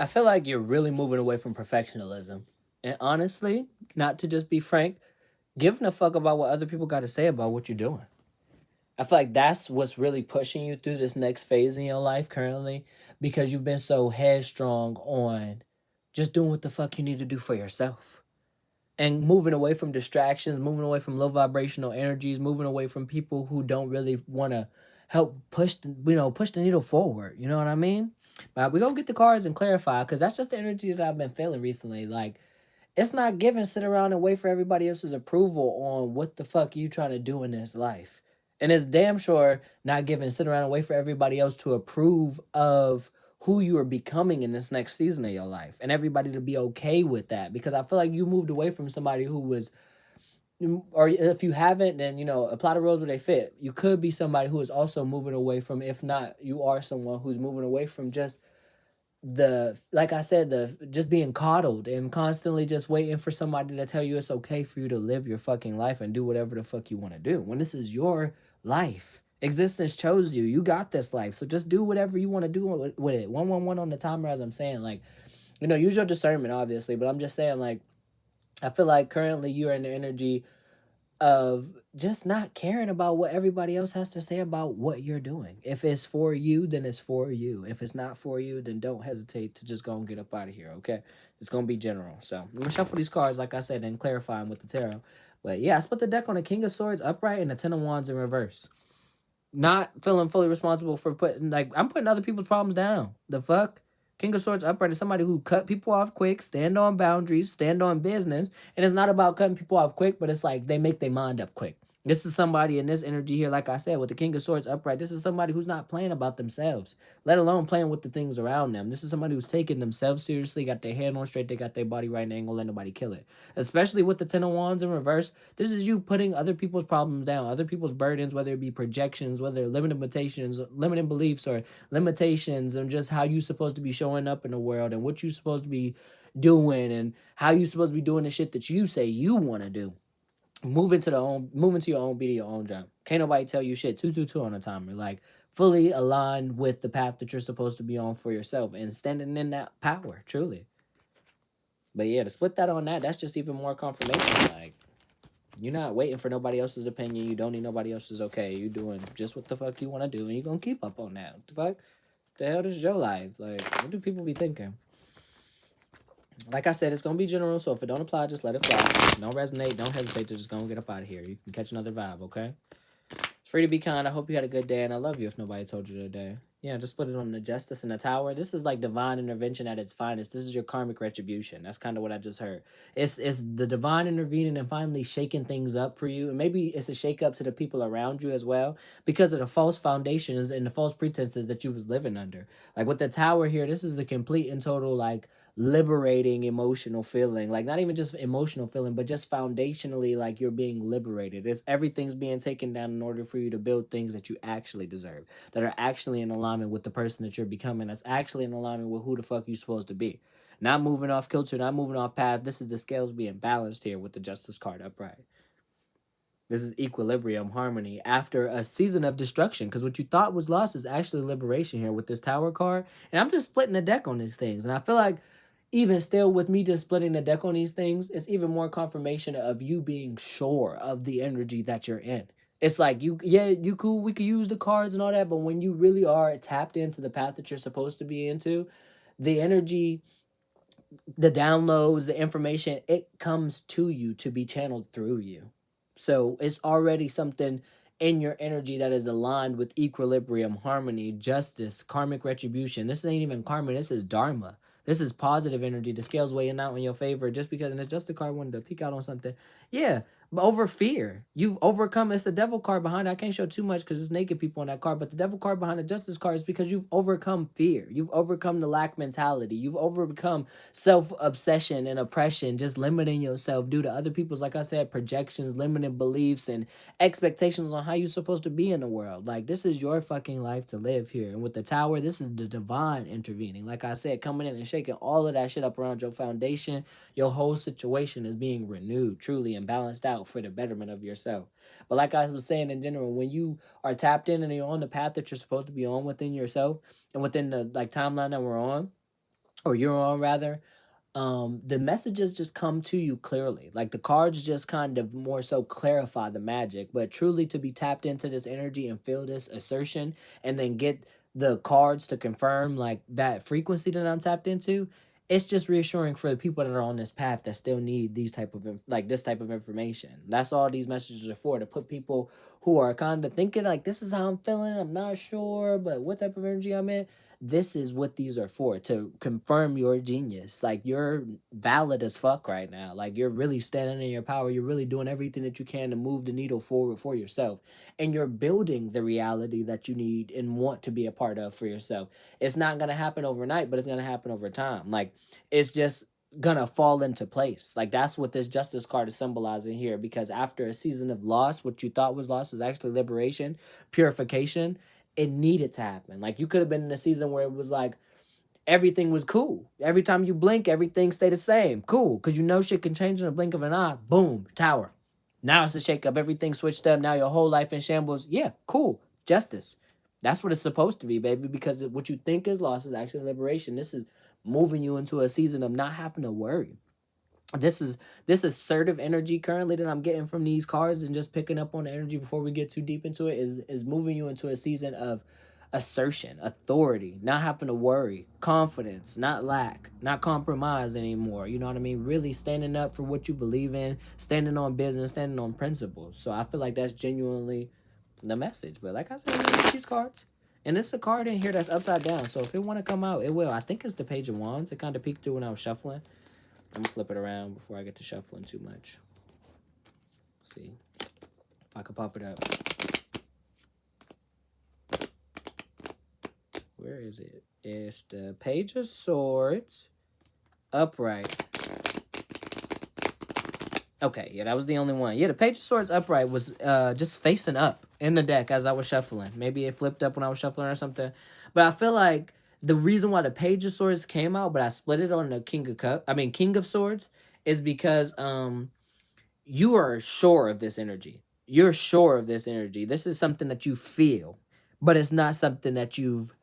I feel like you're really moving away from perfectionism. And honestly, not to just be frank, giving a fuck about what other people got to say about what you're doing. I feel like that's what's really pushing you through this next phase in your life currently because you've been so headstrong on just doing what the fuck you need to do for yourself and moving away from distractions, moving away from low vibrational energies, moving away from people who don't really want to help push the needle forward. You know what I mean? But we gonna get the cards and clarify because that's just the energy that I've been feeling recently. Like it's not given sit around and wait for everybody else's approval on what the fuck you trying to do in this life. And it's damn sure not given sit around and wait for everybody else to approve of who you are becoming in this next season of your life and everybody to be okay with that because I feel like you moved away from somebody who was or if you haven't then apply the rules where they fit. You could be somebody who is also moving away from, if not you are someone who's moving away from just the, like I said, the just being coddled and constantly just waiting for somebody to tell you it's okay for you to live your fucking life and do whatever the fuck you want to do when this is your life. Existence chose you. You got this life. So just do whatever you want to do with it. 111 on the timer, as I'm saying. Like, use your discernment, obviously. But I'm just saying, like, I feel like currently you're in the energy of just not caring about what everybody else has to say about what you're doing. If it's for you, then it's for you. If it's not for you, then don't hesitate to just go and get up out of here, okay? It's going to be general. So I'm going to shuffle these cards, like I said, and clarify them with the tarot. But yeah, I split the deck on the King of Swords upright and the Ten of Wands in reverse. Not feeling fully responsible for I'm putting other people's problems down. The fuck? King of Swords upright is somebody who cut people off quick, stand on boundaries, stand on business. And it's not about cutting people off quick, but it's like they make their mind up quick. This is somebody in this energy here, like I said, with the King of Swords upright. This is somebody who's not playing about themselves, let alone playing with the things around them. This is somebody who's taking themselves seriously, got their head on straight, they got their body right, and they ain't gonna let nobody kill it. Especially with the Ten of Wands in reverse, this is you putting other people's problems down, other people's burdens, whether it be projections, whether limitations, limiting beliefs, or limitations, and just how you supposed to be showing up in the world and what you supposed to be doing and how you supposed to be doing the shit that you say you want to do. Moving to your own beat of your own drum. Can't nobody tell you shit. 222 on a timer. Like fully aligned with the path that you're supposed to be on for yourself and standing in that power, truly. But yeah, to split that on that, that's just even more confirmation. Like you're not waiting for nobody else's opinion. You don't need nobody else's okay. You doing just what the fuck you want to do, and you gonna keep up on that. What the fuck? The hell, this is your life. Like, what do people be thinking? Like I said, it's gonna be general, so if it don't apply, just let it fly. Don't resonate, don't hesitate to just go and get up out of here. You can catch another vibe, okay? It's free to be kind. I hope you had a good day, and I love you if nobody told you today. Yeah, just put it on the Justice and the Tower. This is like divine intervention at its finest. This is your karmic retribution. That's kind of what I just heard. It's the divine intervening and finally shaking things up for you. And maybe it's a shake up to the people around you as well because of the false foundations and the false pretenses that you was living under. Like with the Tower here, this is a complete and total like liberating emotional feeling, like not even just emotional feeling but just foundationally like you're being liberated. It's everything's being taken down in order for you to build things that you actually deserve, that are actually in alignment with the person that you're becoming, that's actually in alignment with who the fuck you're supposed to be, not moving off kilter, not moving off path. This is the scales being balanced here with the Justice card upright. This is equilibrium, harmony after a season of destruction. Because what you thought was lost is actually liberation here with this Tower card. And I'm just splitting the deck on these things. And I feel like even still with me just splitting the deck on these things, it's even more confirmation of you being sure of the energy that you're in. It's like you cool, we could use the cards and all that, but when you really are tapped into the path that you're supposed to be into, the energy, the downloads, the information, it comes to you to be channeled through you. So it's already something in your energy that is aligned with equilibrium, harmony, justice, karmic retribution. This ain't even karma, this is dharma. This is positive energy. The scale's weighing out in your favor just because, and it's just a card wanted to peek out on something. Yeah, but over fear. You've overcome, it's the devil card behind it. I can't show too much because it's naked people on that card, but the devil card behind the justice card is because you've overcome fear. You've overcome the lack mentality. You've overcome self-obsession and oppression, just limiting yourself due to other people's, like I said, projections, limited beliefs, and expectations on how you're supposed to be in the world. Like, this is your fucking life to live here. And with the Tower, this is the divine intervening. Like I said, coming in and shaking all of that shit up around your foundation. Your whole situation is being renewed, truly, and balanced out for the betterment of yourself. But like I was saying in general, when you are tapped in and you're on the path that you're supposed to be on within yourself and within the like timeline that we're on, or you're on rather, the messages just come to you clearly. Like the cards just kind of more so clarify the magic, but truly to be tapped into this energy and feel this assertion and then get the cards to confirm like that frequency that I'm tapped into, it's just reassuring for the people that are on this path that still need these type of like this type of information. That's all these messages are for, to put people who are kind of thinking like this is how I'm feeling, I'm not sure, but what type of energy I'm in. This is what these are for, to confirm your genius. Like you're valid as fuck right now. Like you're really standing in your power. You're really doing everything that you can to move the needle forward for yourself. And you're building the reality that you need and want to be a part of for yourself. It's not going to happen overnight, but it's going to happen over time. Like it's just gonna fall into place. Like that's what this justice card is symbolizing here, because after a season of loss, what you thought was loss was actually liberation, purification. It needed to happen. Like you could have been in a season where it was like everything was cool. Every time you blink, everything stay the same. Cool. Cause you know shit can change in a blink of an eye. Boom. Tower. Now it's a shake up. Everything switched up. Now your whole life in shambles. Yeah, cool. Justice. That's what it's supposed to be, baby. Because what you think is loss is actually liberation. This is moving you into a season of not having to worry. This assertive energy currently that I'm getting from these cards, and just picking up on the energy before we get too deep into it, is moving you into a season of assertion, authority, not having to worry, confidence, not lack, not compromise anymore. You know what I mean? Really standing up for what you believe in, standing on business, standing on principles. So I feel like that's genuinely the message. But like I said, these cards. And it's a card in here that's upside down. So if it want to come out, it will. I think it's the Page of Wands. It kind of peeked through when I was shuffling. I'm gonna flip it around before I get to shuffling too much. See if I can pop it up. Where is it? It's the Page of Swords upright. Okay, yeah, that was the only one. Yeah, the Page of Swords upright was just facing up in the deck as I was shuffling. Maybe it flipped up when I was shuffling or something. But I feel like the reason why the Page of Swords came out, but I split it on the King of Swords, is because you are sure of this energy. You're sure of this energy. This is something that you feel, but it's not something that you've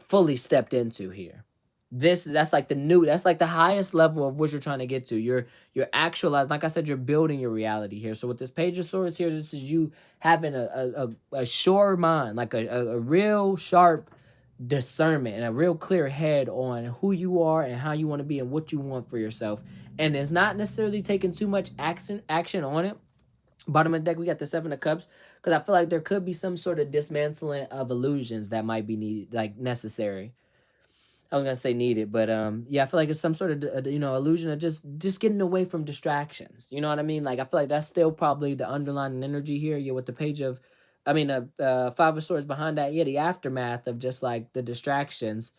fully stepped into here. That's like the new, that's like the highest level of what you're trying to get to. You're actualized, like I said, you're building your reality here. So with this Page of Swords here, this is you having a sure mind, like a real sharp discernment and a real clear head on who you are and how you want to be and what you want for yourself. And it's not necessarily taking too much action on it. Bottom of the deck, we got the Seven of Cups, because I feel like there could be some sort of dismantling of illusions that might be needed, like necessary. I was gonna say needed, but yeah, I feel like it's some sort of illusion of just getting away from distractions. You know what I mean? Like I feel like that's still probably the underlying energy here. Yeah, with the Page of, Five of Swords behind that. Yeah, the aftermath of just like the distractions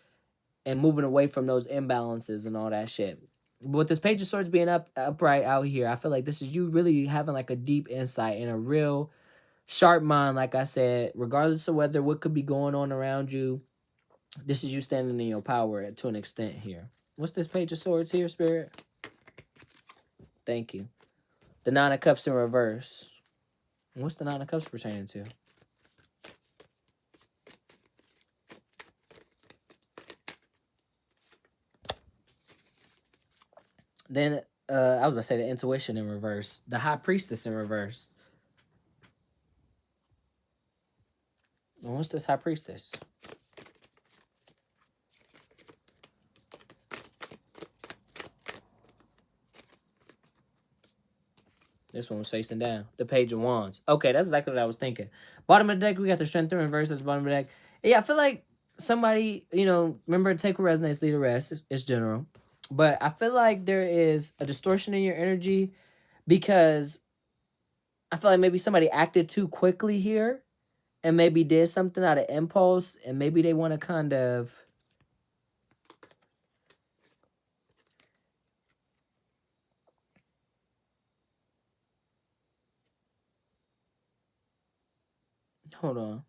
and moving away from those imbalances and all that shit. But with this Page of Swords being upright out here, I feel like this is you really having like a deep insight and a real sharp mind. Like I said, regardless of whether what could be going on around you, this is you standing in your power to an extent here. What's this Page of Swords here, Spirit? Thank you. The Nine of Cups in reverse. What's the Nine of Cups pertaining to? Then I was gonna say the Intuition in reverse. The High Priestess in reverse. What's this High Priestess? This one was facing down. The Page of Wands. Okay, that's exactly what I was thinking. Bottom of the deck, we got the Strength in reverse at the bottom of the deck. Yeah, I feel like somebody, remember, take what resonates, leave the rest. It's general. But I feel like there is a distortion in your energy, because I feel like maybe somebody acted too quickly here and maybe did something out of impulse, and maybe they want to kind of, hold on.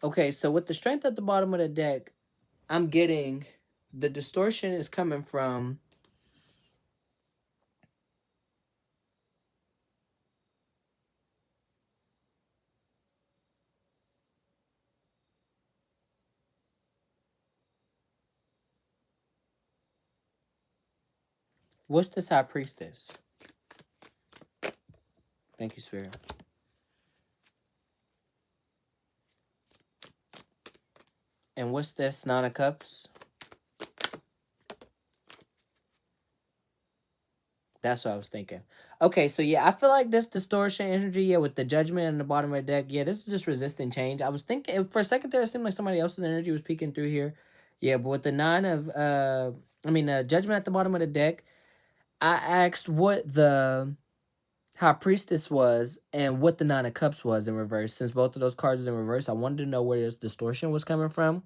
Okay, so with the strength at the bottom of the deck, I'm getting the distortion is coming from what's this high priestess? Thank you, Spirit. And what's this Nine of Cups? That's what I was thinking. Okay, so yeah, I feel like this distortion energy, yeah, with the judgment in the bottom of the deck, yeah, this is just resisting change. I was thinking for a second there, it seemed like somebody else's energy was peeking through here. Yeah, but with the nine of judgment at the bottom of the deck, I asked what the high priestess was and what the nine of cups was in reverse. Since both of those cards are in reverse, I wanted to know where this distortion was coming from.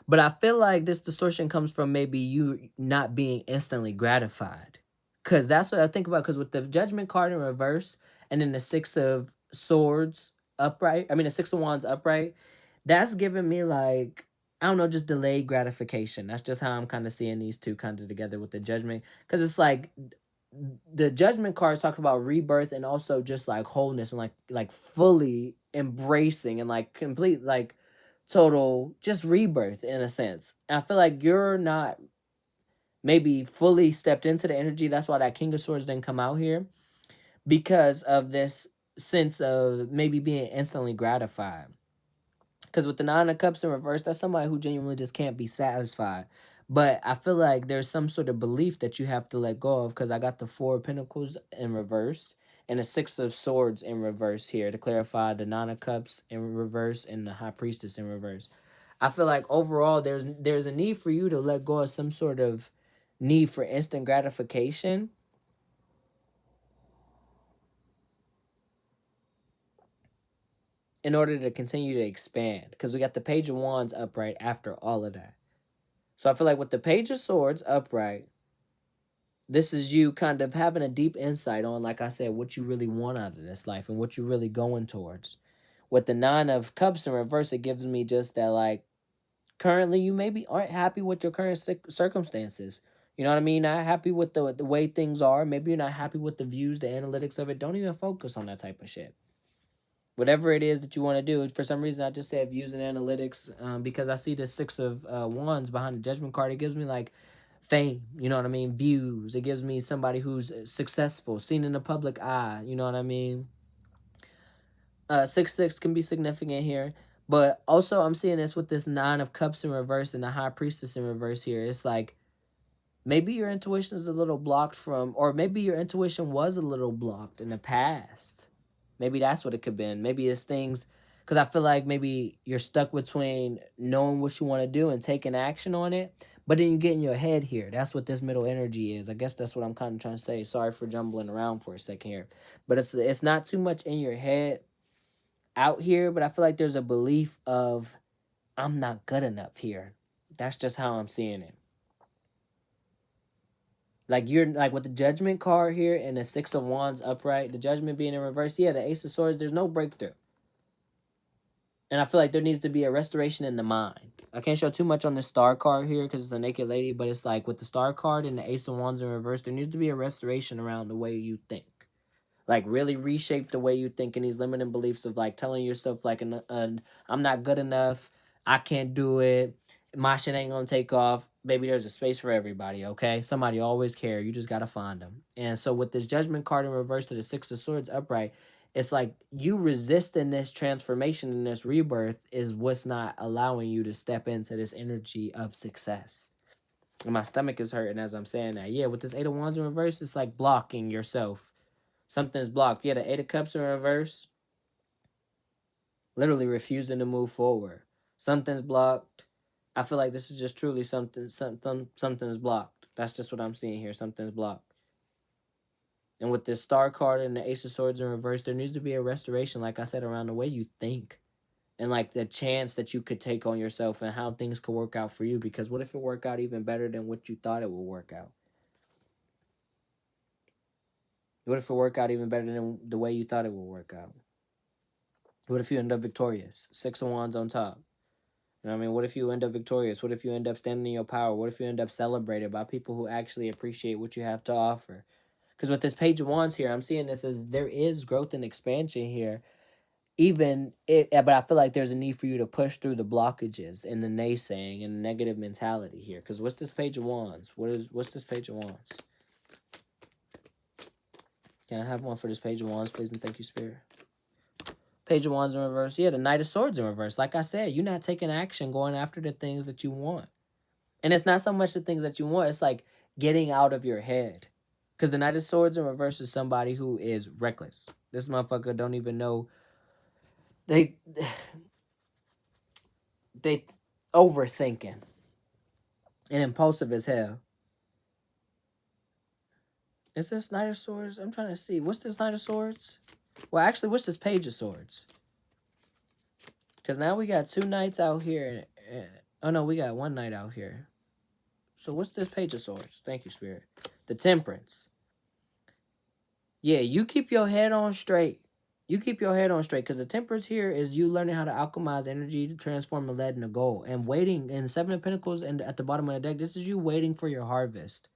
But I feel like this distortion comes from maybe you not being instantly gratified. Because that's what I think about. Because with the judgment card in reverse and then the six of swords upright, the six of wands upright, that's giving me like, I don't know, just delayed gratification. That's just how I'm kind of seeing these two kind of together with the judgment. Because it's like the judgment card is talking about rebirth and also just like wholeness and like fully embracing and like complete like total just rebirth in a sense. And I feel like you're not maybe fully stepped into the energy. That's why that King of Swords didn't come out here because of this sense of maybe being instantly gratified. Because with the Nine of Cups in reverse, that's somebody who genuinely just can't be satisfied. But I feel like there's some sort of belief that you have to let go of because I got the Four of Pentacles in reverse and the Six of Swords in reverse here to clarify the Nine of Cups in reverse and the High Priestess in reverse. I feel like overall there's a need for you to let go of some sort of need for instant gratification in order to continue to expand because we got the Page of Wands upright after all of that. So I feel like with the Page of Swords upright, this is you kind of having a deep insight on, like I said, what you really want out of this life and what you're really going towards. With the Nine of Cups in reverse, it gives me just that, like, currently you maybe aren't happy with your current circumstances. You know what I mean? Not happy with the way things are. Maybe you're not happy with the views, the analytics of it. Don't even focus on that type of shit. Whatever it is that you want to do. For some reason, I just said views and analytics because I see the Six of Wands behind the Judgment card. It gives me like fame, you know what I mean? Views. It gives me somebody who's successful, seen in the public eye, you know what I mean? 6 can be significant here. But also, I'm seeing this with this Nine of Cups in reverse and the High Priestess in reverse here. It's like maybe your intuition is a little blocked from, or maybe your intuition was a little blocked in the past. Maybe that's what it could have been. Maybe it's things, because I feel like maybe you're stuck between knowing what you want to do and taking action on it, but then you get in your head here. That's what this middle energy is. I guess that's what I'm kind of trying to say. Sorry for jumbling around for a second here, but it's not too much in your head out here, but I feel like there's a belief of I'm not good enough here. That's just how I'm seeing it. Like you're like with the Judgment card here and the Six of Wands upright, the Judgment being in reverse, yeah, the Ace of Swords, there's no breakthrough. And I feel like there needs to be a restoration in the mind. I can't show too much on the Star card here because it's the Naked Lady, but it's like with the Star card and the Ace of Wands in reverse, there needs to be a restoration around the way you think. Like really reshape the way you think in these limiting beliefs of like telling yourself like I'm not good enough, I can't do it, my shit ain't gonna take off. Baby, there's a space for everybody, okay? Somebody always care. You just gotta find them. And so with this Judgment card in reverse to the Six of Swords upright, it's like you resisting this transformation and this rebirth is what's not allowing you to step into this energy of success. And my stomach is hurting as I'm saying that. Yeah, with this Eight of Wands in reverse, it's like blocking yourself. Something's blocked. Yeah, the Eight of Cups in reverse, literally refusing to move forward. Something's blocked. I feel like this is just truly something's blocked. That's just what I'm seeing here. Something's blocked. And with this Star card and the Ace of Swords in reverse, there needs to be a restoration, like I said, around the way you think. And like the chance that you could take on yourself and how things could work out for you. Because what if it worked out even better than what you thought it would work out? What if it worked out even better than the way you thought it would work out? What if you end up victorious? 6 of Wands on top. You know what I mean? What if you end up victorious? What if you end up standing in your power? What if you end up celebrated by people who actually appreciate what you have to offer? Because with this Page of Wands here, I'm seeing this as there is growth and expansion here. But I feel like there's a need for you to push through the blockages and the naysaying and the negative mentality here. Because what's this Page of Wands? What's this Page of Wands? Can I have one for this Page of Wands, please? And thank you, Spirit. Page of Wands in reverse. Yeah, the Knight of Swords in reverse. Like I said, you're not taking action, going after the things that you want. And it's not so much the things that you want. It's like getting out of your head. Because the Knight of Swords in reverse is somebody who is reckless. This motherfucker don't even know. They overthinking and impulsive as hell. Is this Knight of Swords? I'm trying to see. What's this Knight of Swords? Well, actually, what's this Page of Swords? Because now we got 2 knights out here. Oh, no, we got 1 knight out here. So what's this Page of Swords? Thank you, Spirit. The Temperance. Yeah, you keep your head on straight. You keep your head on straight, because the Temperance here is you learning how to alchemize energy to transform a lead into gold. And waiting in 7 of Pentacles and at the bottom of the deck, this is you waiting for your harvest.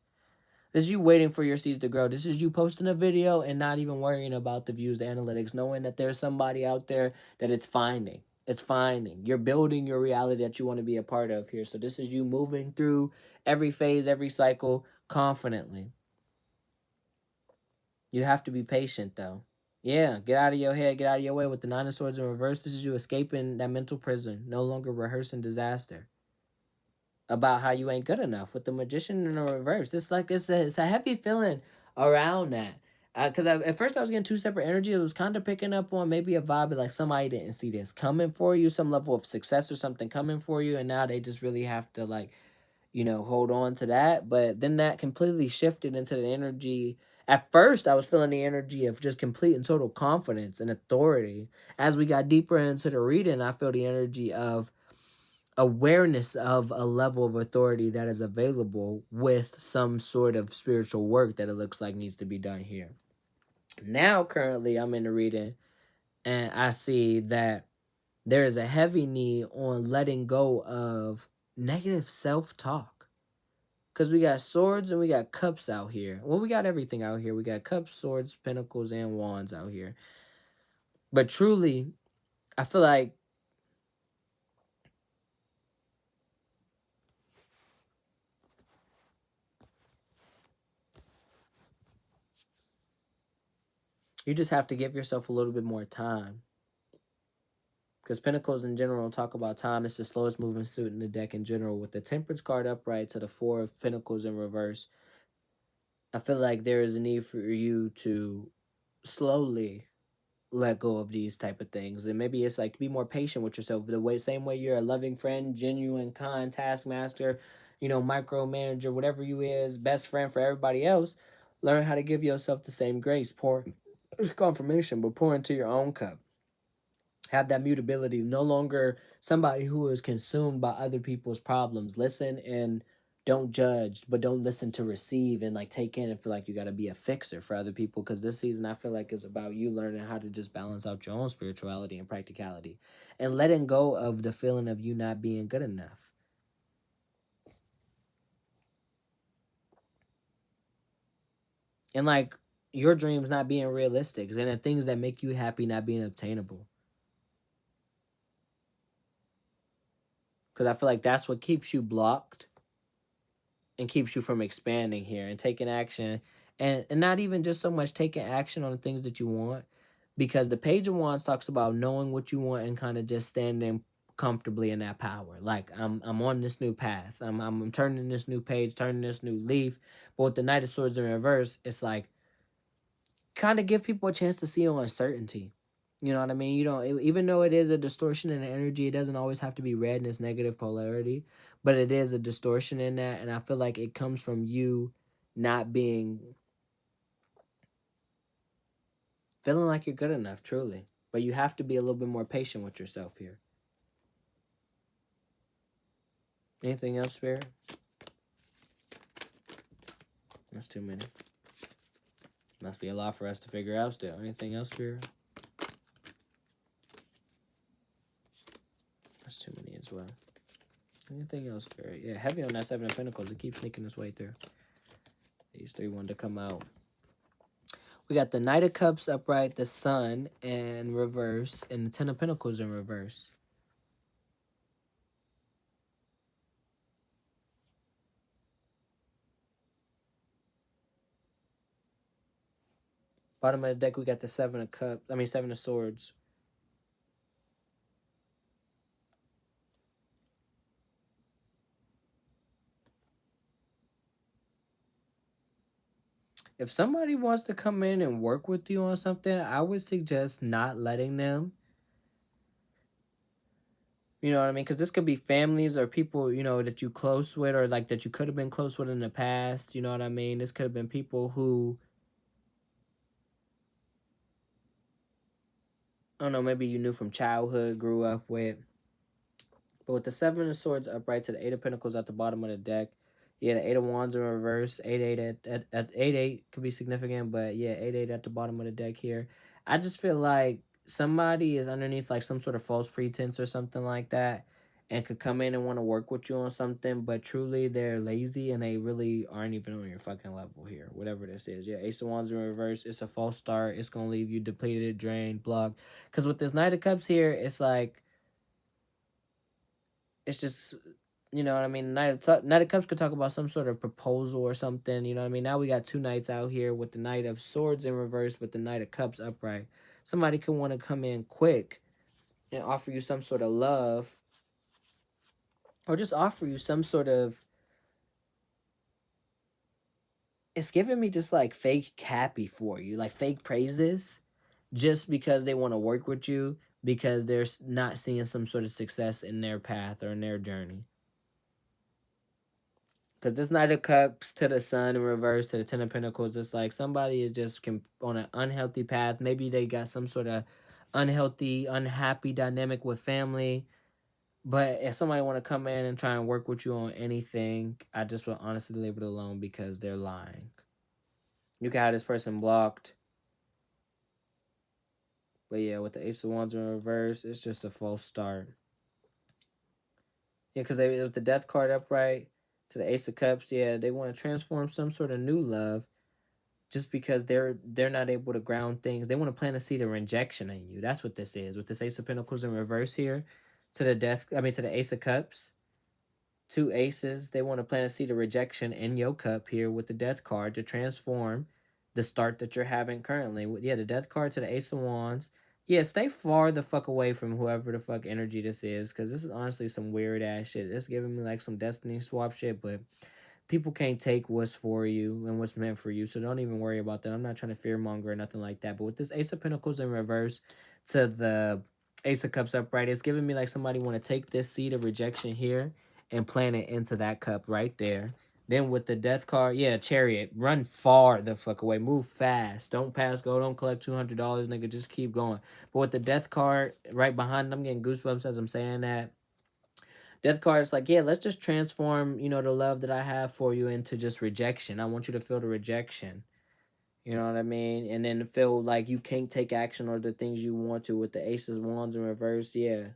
This is you waiting for your seeds to grow. This is you posting a video and not even worrying about the views, the analytics, knowing that there's somebody out there that it's finding. It's finding. You're building your reality that you want to be a part of here. So this is you moving through every phase, every cycle confidently. You have to be patient, though. Yeah, get out of your head, get out of your way. With the 9 of Swords in reverse, this is you escaping that mental prison, no longer rehearsing disaster about how you ain't good enough. With the Magician in the reverse, it's a heavy feeling around that. Because at first I was getting 2 separate energies. It was kind of picking up on maybe a vibe of like somebody didn't see this coming for you, some level of success or something coming for you, and now they just really have to like, hold on to that. But then that completely shifted into the energy. At first, I was feeling the energy of just complete and total confidence and authority. As we got deeper into the reading, I feel the energy of awareness of a level of authority that is available with some sort of spiritual work that it looks like needs to be done here. Now, currently, I'm in the reading, and I see that there is a heavy need on letting go of negative self-talk. Because we got swords and we got cups out here. Well, we got everything out here. We got cups, swords, pentacles, and wands out here. But truly, I feel like you just have to give yourself a little bit more time. Because Pentacles in general talk about time. It's the slowest moving suit in the deck in general. With the Temperance card upright to the 4 of Pentacles in reverse, I feel like there is a need for you to slowly let go of these type of things. And maybe it's like be more patient with yourself. Same way you're a loving friend, genuine, kind, taskmaster, micromanager, whatever you is, best friend for everybody else. Learn how to give yourself the same grace. Pour confirmation, but pour into your own cup. Have that mutability. No longer somebody who is consumed by other people's problems. Listen and don't judge, but don't listen to receive and like take in and feel like you got to be a fixer for other people. Because this season, I feel like is about you learning how to just balance out your own spirituality and practicality and letting go of the feeling of you not being good enough. And like your dreams not being realistic and the things that make you happy not being obtainable. Because I feel like that's what keeps you blocked and keeps you from expanding here and taking action. And not even just so much taking action on the things that you want. Because the Page of Wands talks about knowing what you want and kind of just standing comfortably in that power. Like, I'm on this new path. I'm turning this new page, turning this new leaf. But with the Knight of Swords in reverse, it's like, kind of give people a chance to see your uncertainty. You know what I mean? Even though it is a distortion in the energy, it doesn't always have to be red in its negative polarity, but it is a distortion in that. And I feel like it comes from you not feeling like you're good enough, truly. But you have to be a little bit more patient with yourself here. Anything else, Spirit? That's too many. Must be a lot for us to figure out still. Anything else, Spirit? That's too many as well. Anything else, Spirit? Yeah, heavy on that Seven of Pentacles. It keeps sneaking its way through. These three wanted to come out. We got the Knight of Cups upright, the Sun in reverse, and the Ten of Pentacles in reverse. Bottom of the deck, we got the Seven of Cups. I mean, Seven of Swords. If somebody wants to come in and work with you on something, I would suggest not letting them. You know what I mean? Because this could be families or people, you know, that you close with or like that you could have been close with in the past. You know what I mean? This could have been people who, I don't know, maybe you knew from childhood, grew up with. But with the Seven of Swords upright to the Eight of Pentacles at the bottom of the deck, yeah, the Eight of Wands in reverse, 8-8 at 8-8 could be significant, but yeah, 8-8 at the bottom of the deck here. I just feel like somebody is underneath like some sort of false pretense or something like that and could come in and want to work with you on something, but truly they're lazy and they really aren't even on your fucking level here, whatever this is. Yeah, Ace of Wands in reverse, it's a false start. It's going to leave you depleted, drained, blocked. Because with this Knight of Cups here, it's like, it's just, you know what I mean. Knight of Cups could talk about some sort of proposal or something. You know what I mean. Now we got two knights out here with the Knight of Swords in reverse, with the Knight of Cups upright. Somebody could want to come in quick and offer you some sort of love, or just offer you some sort of. It's giving me just like fake happy for you, like fake praises, just because they want to work with you because they're not seeing some sort of success in their path or in their journey. Because this Knight of Cups to the Sun in reverse to the Ten of Pentacles, it's like somebody is just on an unhealthy path. Maybe they got some sort of unhealthy, unhappy dynamic with family. But if somebody want to come in and try and work with you on anything, I just would honestly leave it alone because they're lying. You can have this person blocked. But yeah, with the Ace of Wands in reverse, it's just a false start. Yeah, because they with the Death card upright to the Ace of Cups, yeah, they want to transform some sort of new love just because they're not able to ground things. They want to plant a seed of rejection in you. That's what this is. With this Ace of Pentacles in reverse here, to the Death, I mean to the Ace of Cups, two aces. They want to plant a seed of rejection in your cup here with the Death card to transform the start that you're having currently. Yeah, the Death card to the Ace of Wands. Yeah, stay far the fuck away from whoever the fuck energy this is, because this is honestly some weird ass shit. It's giving me like some Destiny swap shit, but people can't take what's for you and what's meant for you. So don't even worry about that. I'm not trying to fearmonger or nothing like that. But with this Ace of Pentacles in reverse to the Ace of Cups upright, it's giving me like somebody want to take this seed of rejection here and plant it into that cup right there. Then with the Death card, yeah, Chariot, run far the fuck away, move fast, don't pass go, don't collect $200, nigga, just keep going. But with the Death card right behind, I'm getting goosebumps as I'm saying that. Death card is like, yeah, let's just transform, you know, the love that I have for you into just rejection. I want you to feel the rejection. You know what I mean? And then feel like you can't take action or the things you want to with the aces, wands in reverse. Yeah.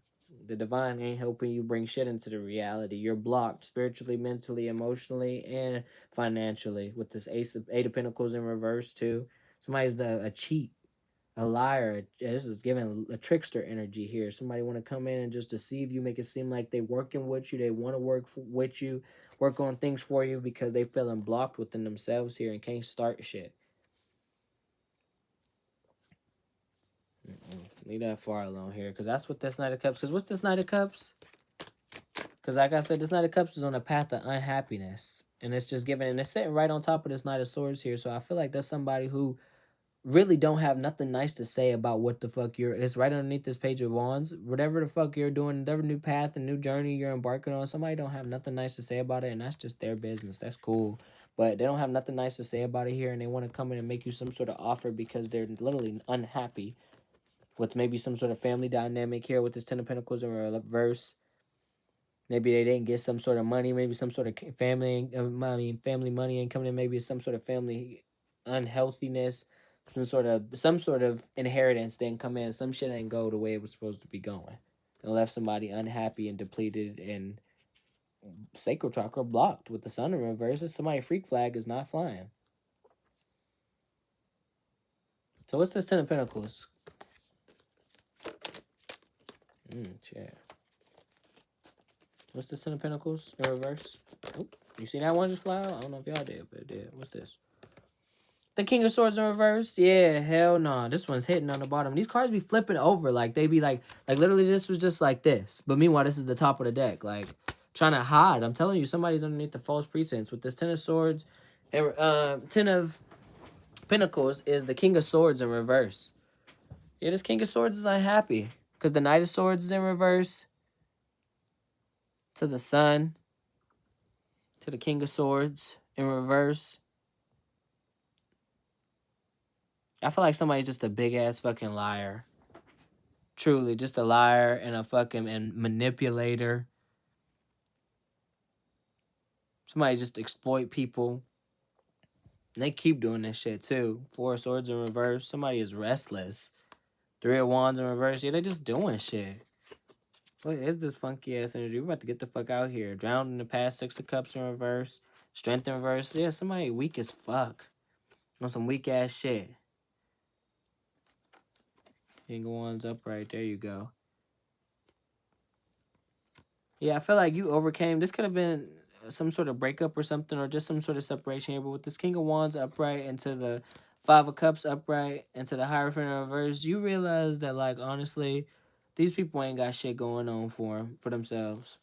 The divine ain't helping you bring shit into the reality. You're blocked spiritually, mentally, emotionally, and financially with this eight of pentacles in reverse too. Somebody's a cheat, a liar. This is giving a trickster energy here. Somebody want to come in and just deceive you, make it seem like they working with you. They want to work with you, work on things for you because they feeling blocked within themselves here and can't start shit. Leave that far alone here because that's what this Knight of Cups. Because what's this Knight of Cups? Because like I said, this Knight of Cups is on a path of unhappiness, and it's just giving, and it's sitting right on top of this Knight of Swords here. So I feel like that's somebody who really don't have nothing nice to say about what the fuck you're. It's right underneath this Page of Wands. Whatever the fuck you're doing, whatever new path and new journey you're embarking on, somebody don't have nothing nice to say about it, and that's just their business. That's cool, but they don't have nothing nice to say about it here, and they want to come in and make you some sort of offer because they're literally unhappy with maybe some sort of family dynamic here with this Ten of Pentacles in reverse. Maybe they didn't get some sort of money, maybe some sort of family, family money ain't coming in. Maybe it's some sort of family unhealthiness, some sort of inheritance didn't come in. Some shit ain't go the way it was supposed to be going. and left somebody unhappy and depleted and sacral chakra blocked with the sun in reverse. If somebody freak flag is not flying. So what's this Ten of Pentacles? Shit. What's this Ten of Pentacles in reverse? Oop. You see that one just fly out? I don't know if y'all did, but it did. What's this? The King of Swords in reverse? Yeah, hell no. This one's hitting on the bottom. These cards be flipping over. Like, they be like literally this was just like this. But meanwhile, this is the top of the deck. Like, trying to hide. I'm telling you, somebody's underneath the false pretense. With this Ten of Swords, and Ten of Pentacles is the King of Swords in reverse. Yeah, this King of Swords is unhappy. Because the Knight of Swords is in reverse. To the Sun. To the King of Swords in reverse. I feel like somebody's just a big ass fucking liar. Truly, just a liar and a fucking and manipulator. Somebody just exploit people. And they keep doing this shit too. Four of Swords in reverse. Somebody is restless. Three of Wands in reverse. Yeah, they just doing shit. What is this funky ass energy? We're about to get the fuck out here. Drowned in the past. Six of Cups in reverse. Strength in reverse. Yeah, somebody weak as fuck. On some weak ass shit. King of Wands upright. There you go. Yeah, I feel like you overcame. This could have been some sort of breakup or something, or just some sort of separation here. But with this King of Wands upright into the Five of Cups upright into the Hierophant in reverse, you realize that, like, honestly, these people ain't got shit going on for themselves.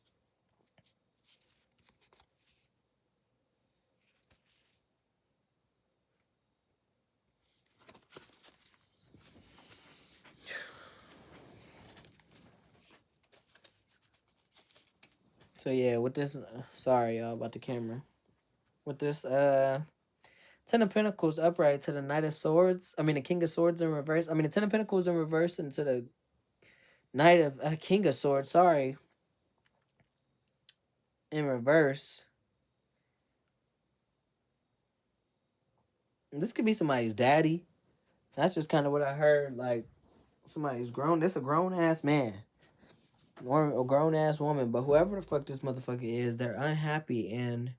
So yeah, with this, sorry y'all about the camera. With this, Ten of Pentacles upright to the Knight of Swords. I mean, the King of Swords in reverse. I mean, the Ten of Pentacles in reverse into the Knight of King of Swords. Sorry, in reverse. This could be somebody's daddy. That's just kind of what I heard. Like, somebody's grown. This a grown ass man. Or a grown ass woman. But whoever the fuck this motherfucker is, they're unhappy and.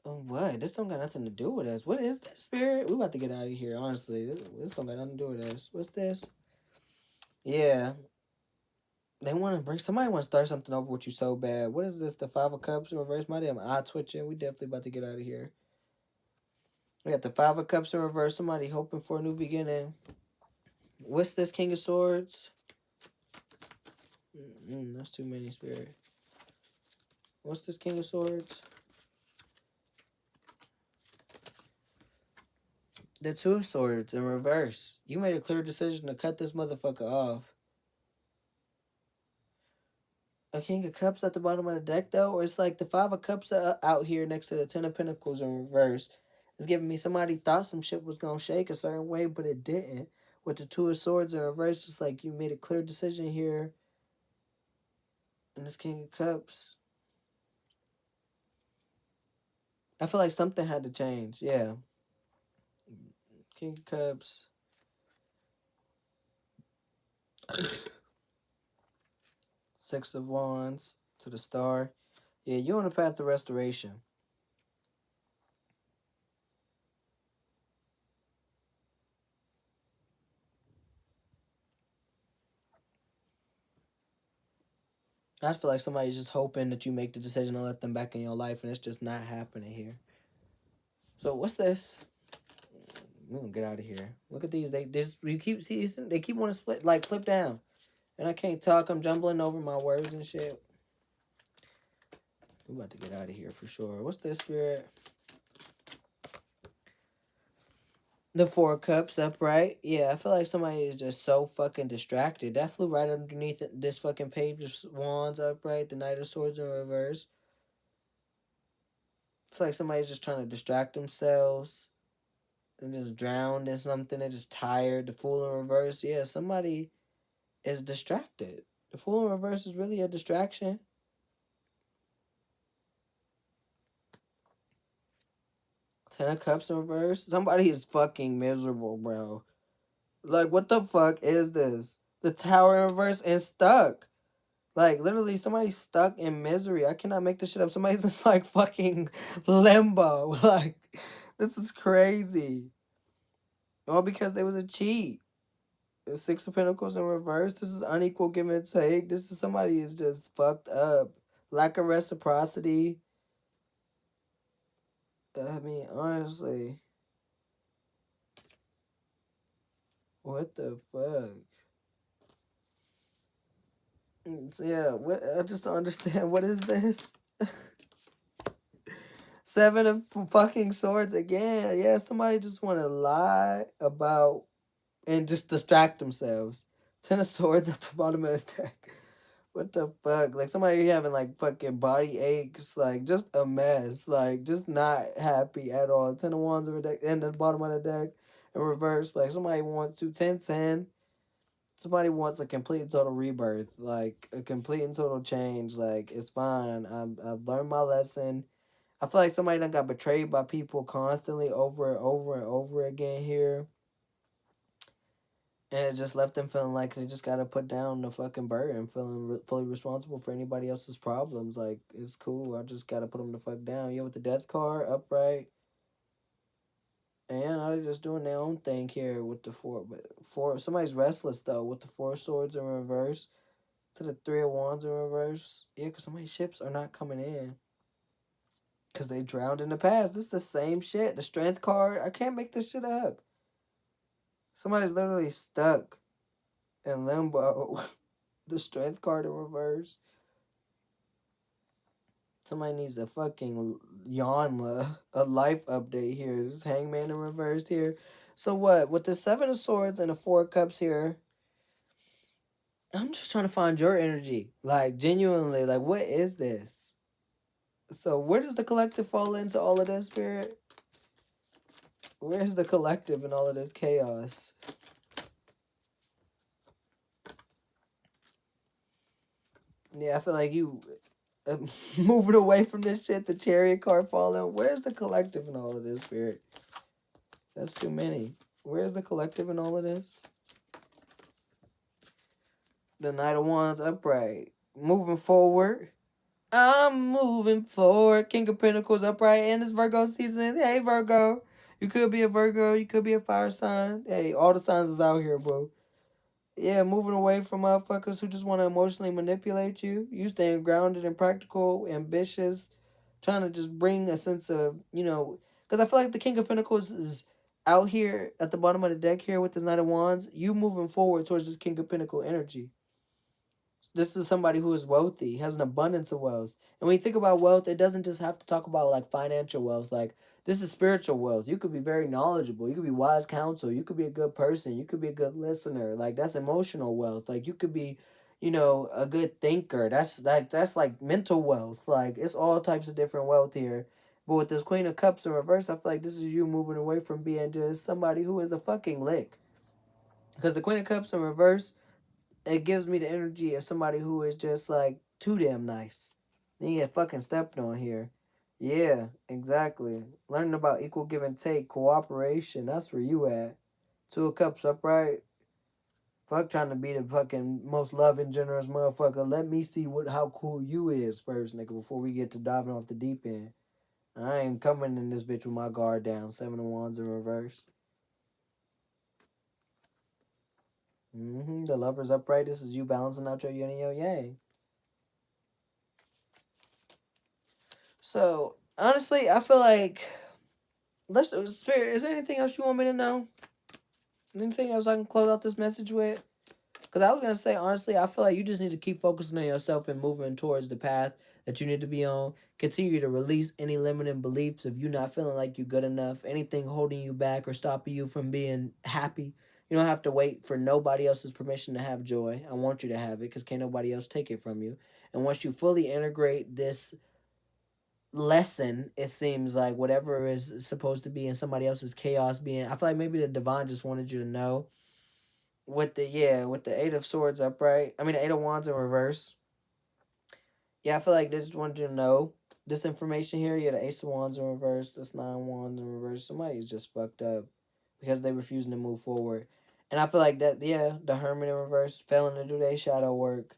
Oh, what? This don't got nothing to do with us. What is that, spirit? We about to get out of here, honestly. This don't got nothing to do with us. What's this? Yeah. They want to bring. Somebody want to start something over with you so bad. What is this? The Five of Cups in reverse? My damn eye twitching. We definitely about to get out of here. We got the Five of Cups in reverse. Somebody hoping for a new beginning. What's this King of Swords? That's too many, spirit. What's this King of Swords? The Two of Swords in reverse. You made a clear decision to cut this motherfucker off. A King of Cups at the bottom of the deck, though? Or it's like the Five of Cups out here next to the Ten of Pentacles in reverse. It's giving me somebody thought some shit was going to shake a certain way, but it didn't. With the Two of Swords in reverse, it's like you made a clear decision here. And this King of Cups. I feel like something had to change. Yeah. King of Cups. Six of Wands to the Star. Yeah, you're on the path to restoration. I feel like somebody's just hoping that you make the decision to let them back in your life, and it's just not happening here. So what's this? We're gonna get out of here. Look at these. They keep wanting to split, like, flip down, and I can't talk. I'm jumbling over my words and shit. We're about to get out of here for sure. What's this, spirit? The Four of Cups upright. Yeah, I feel like somebody is just so fucking distracted. That flew right underneath this fucking Page of Wands upright. The Knight of Swords in reverse. It's like somebody's just trying to distract themselves and just drowned in something. They're just tired. The Fool in reverse. Yeah, somebody is distracted. The Fool in reverse is really a distraction. Ten of Cups in reverse. Somebody is fucking miserable, bro. Like, what the fuck is this? The Tower in reverse and stuck. Like literally, somebody's stuck in misery. I cannot make this shit up. Somebody's in like fucking limbo. Like this is crazy. All because there was a cheat. The Six of Pentacles in reverse. This is unequal give and take. This is somebody is just fucked up. Lack of reciprocity. I mean, honestly, what the fuck? Yeah, what? I just don't understand. What is this? Seven of fucking swords again. Yeah, somebody just want to lie about and just distract themselves. Ten of swords at the bottom of the deck. What the fuck? Like somebody having like fucking body aches, like just a mess, like just not happy at all. Ten of wands in the deck, and the bottom of the deck in reverse. Like somebody wants to 10-10. Somebody wants a complete and total rebirth, like a complete and total change. Like it's fine. I've learned my lesson. I feel like somebody done got betrayed by people constantly over and over and over again here. And it just left them feeling like they just gotta put down the fucking burden, feeling fully responsible for anybody else's problems. Like, it's cool. I just gotta put them the fuck down. Yeah, with the death card, upright. And they're just doing their own thing here with the four. But somebody's restless, though, with the four swords in reverse to the three of wands in reverse. Yeah, because somebody's ships are not coming in. Because they drowned in the past. This is the same shit. The strength card, I can't make this shit up. Somebody's literally stuck in limbo. The strength card in reverse. Somebody needs a fucking a life update here. This hangman in reverse here. So what? With the seven of swords and the four of cups here, I'm just trying to find your energy. Like genuinely, like what is this? So where does the collective fall into all of this, spirit? Where's the collective in all of this chaos? Yeah, I feel like you moving away from this shit. The chariot card falling. Where's the collective in all of this, spirit? That's too many. Where's the collective in all of this? The Knight of Wands upright. Moving forward. I'm moving forward. King of Pentacles upright. And it's Virgo season. Hey, Virgo. You could be a Virgo. You could be a fire sign. Hey, all the signs is out here, bro. Yeah, moving away from motherfuckers who just want to emotionally manipulate you. You staying grounded and practical, ambitious, trying to just bring a sense of, because I feel like the King of Pentacles is out here at the bottom of the deck here with this Knight of Wands. You moving forward towards this King of Pentacle energy. This is somebody who is wealthy, has an abundance of wealth. And when you think about wealth, it doesn't just have to talk about like financial wealth. Like this is spiritual wealth. You could be very knowledgeable. You could be wise counsel. You could be a good person. You could be a good listener. Like that's emotional wealth. Like you could be, a good thinker. That's like mental wealth. Like it's all types of different wealth here. But with this Queen of Cups in reverse, I feel like this is you moving away from being just somebody who is a fucking lick. Because the Queen of Cups in reverse, it gives me the energy of somebody who is just like too damn nice. Then you get fucking stepped on here. Yeah, exactly. Learning about equal give and take, cooperation. That's where you at. Two of Cups upright. Fuck trying to be the fucking most loving, generous motherfucker. Let me see how cool you is first, nigga, before we get to diving off the deep end. I ain't coming in this bitch with my guard down. Seven of Wands in reverse. The Lover's upright. This is you balancing out your yin and your yang. So honestly, I feel like Spirit. Is there anything else you want me to know? Anything else I can close out this message with? Because I was gonna say honestly, I feel like you just need to keep focusing on yourself and moving towards the path that you need to be on. Continue to release any limiting beliefs of you not feeling like you're good enough, anything holding you back or stopping you from being happy. You don't have to wait for nobody else's permission to have joy. I want you to have it because can't nobody else take it from you. And once you fully integrate this lesson, it seems like whatever is supposed to be in somebody else's chaos being, I feel like maybe the divine just wanted you to know with the eight of swords upright, I mean the eight of wands in reverse. Yeah, I feel like they just wanted you to know this information here. Yeah, the ace of wands in reverse, this nine wands in reverse. Somebody's just fucked up because they refusing to move forward. And I feel like that, yeah, the Hermit in reverse, failing to do their shadow work.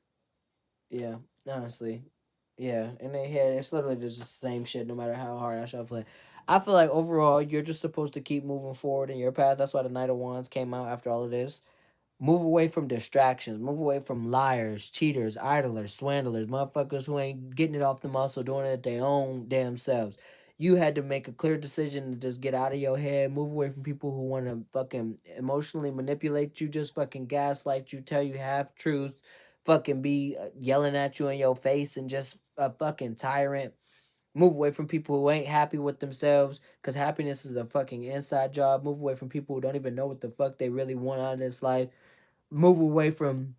Yeah, honestly. Yeah, in their head, it's literally just the same shit no matter how hard I shuffle it. I feel like overall, you're just supposed to keep moving forward in your path. That's why the Knight of Wands came out after all of this. Move away from distractions. Move away from liars, cheaters, idlers, swindlers, motherfuckers who ain't getting it off the muscle, doing it their own damn selves. You had to make a clear decision to just get out of your head, move away from people who want to fucking emotionally manipulate you, just fucking gaslight you, tell you half truths, fucking be yelling at you in your face and just a fucking tyrant. Move away from people who ain't happy with themselves because happiness is a fucking inside job. Move away from people who don't even know what the fuck they really want out of this life. Move away from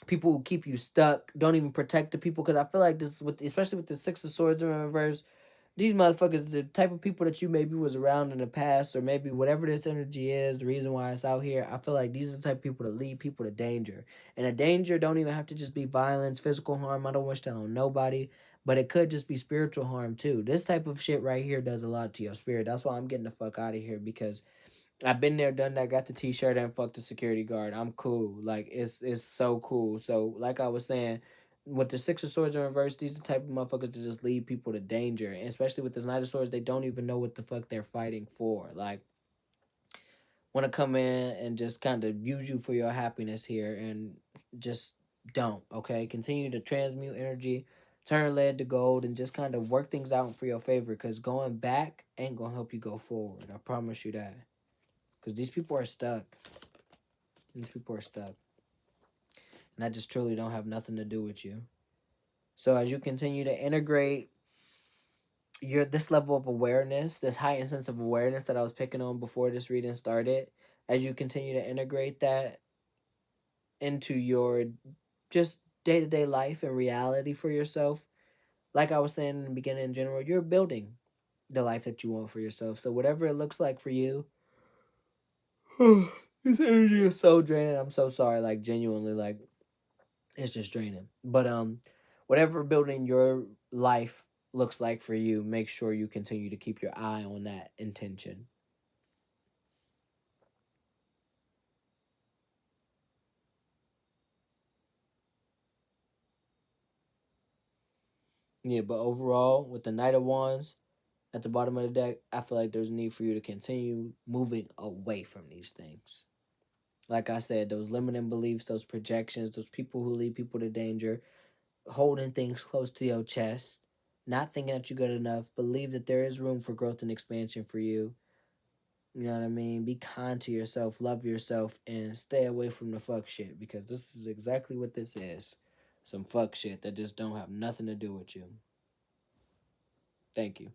people who keep you stuck. Don't even protect the people, because I feel like this, with especially with the Six of Swords in reverse, these motherfuckers, the type of people that you maybe was around in the past, or maybe whatever this energy is, the reason why it's out here. I feel like these are the type of people that lead people to danger, and a danger don't even have to just be violence, physical harm. I don't wish that on nobody, but it could just be spiritual harm too. This type of shit right here does a lot to your spirit. That's why I'm getting the fuck out of here, because I've been there, done that, got the t-shirt and fucked the security guard. I'm cool. Like it's so cool. So like I was saying, with the Six of Swords in reverse, these are the type of motherfuckers to just lead people to danger. And especially with this Knight of Swords, they don't even know what the fuck they're fighting for. Like, want to come in and just kind of use you for your happiness here, and just don't. Okay, continue to transmute energy, turn lead to gold, and just kind of work things out for your favor. Cause going back ain't gonna help you go forward. I promise you that. Cause these people are stuck. These people are stuck. And that just truly don't have nothing to do with you. So as you continue to integrate your this level of awareness, this heightened sense of awareness that I was picking on before this reading started, as you continue to integrate that into your just day-to-day life and reality for yourself, like I was saying in the beginning, in general, you're building the life that you want for yourself. So whatever it looks like for you, this energy is so draining. I'm so sorry, like genuinely, like it's just draining. But whatever building your life looks like for you, make sure you continue to keep your eye on that intention. Yeah, but overall, with the Knight of Wands at the bottom of the deck, I feel like there's a need for you to continue moving away from these things. Like I said, those limiting beliefs, those projections, those people who lead people to danger, holding things close to your chest, not thinking that you're good enough, believe that there is room for growth and expansion for you. You know what I mean? Be kind to yourself, love yourself, and stay away from the fuck shit, because this is exactly what this is. Some fuck shit that just don't have nothing to do with you. Thank you.